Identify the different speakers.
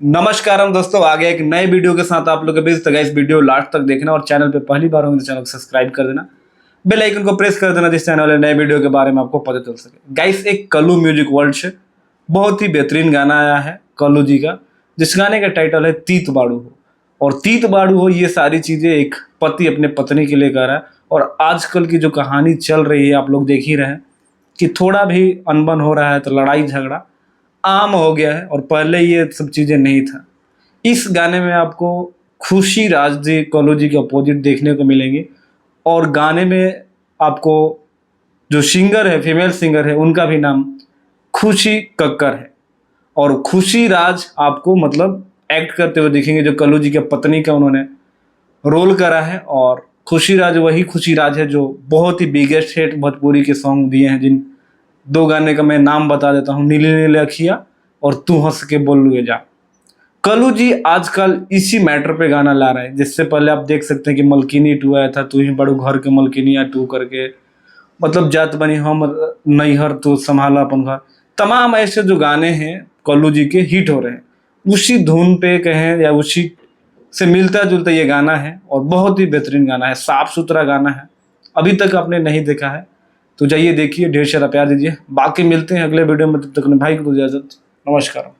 Speaker 1: नमस्कारम दोस्तों, आगे एक नए वीडियो के साथ आप लोग के बीच। तो गाइस वीडियो लास्ट तक देखना और चैनल पे पहली बार होंगे तो चैनल को सब्सक्राइब कर देना, बेल आइकन को प्रेस कर देना जिस चैनल वाले नए वीडियो के बारे में आपको पता चल सके। गाइस एक कल्लू म्यूजिक वर्ल्ड से बहुत ही बेहतरीन गाना आया है कल्लू जी का, जिस गाने का टाइटल है तीत बाड़ू हो। और तीत बाड़ू हो ये सारी चीजें एक पति अपने पत्नी के लिए कर रहा है। और आजकल की जो कहानी चल रही है आप लोग देख ही रहे हैं कि थोड़ा भी अनबन हो रहा है तो लड़ाई झगड़ा आम हो गया है, और पहले ये सब चीज़ें नहीं था। इस गाने में आपको खुशी राज जी कल्लू जी के अपोजिट देखने को मिलेंगे। और गाने में आपको जो सिंगर है, फीमेल सिंगर है, उनका भी नाम खुशी कक्कर है। और खुशी राज आपको मतलब एक्ट करते हुए दिखेंगे, जो कल्लू जी के पत्नी का उन्होंने रोल करा है। और खुशी राज वही खुशी राज है जो बहुत ही बिगेस्ट हिट भोजपुरी के सॉन्ग दिए हैं, जिन दो गाने का मैं नाम बता देता हूँ, नीले नीले अखिया और तू हंस के बोल लुए जा। कल्लू जी आजकल इसी मैटर पे गाना ला रहे हैं। जिससे पहले आप देख सकते हैं कि मलकिनी 2 आया था, तू ही बड़ू घर के मलकिनिया 2 करके, मतलब जात बनी हम नैहर तो संभाला अपन घर। तमाम ऐसे जो गाने हैं कल्लू जी के हिट हो रहे हैं, उसी धुन पे कहें या उसी से मिलता जुलता ये गाना है। और बहुत ही बेहतरीन गाना है, साफ सुथरा गाना है। अभी तक आपने नहीं देखा है तो जाइए देखिए, ढेर सारा प्यार दीजिए। बाकी मिलते हैं अगले वीडियो में, तब तक भाई को इजाजत, नमस्कार।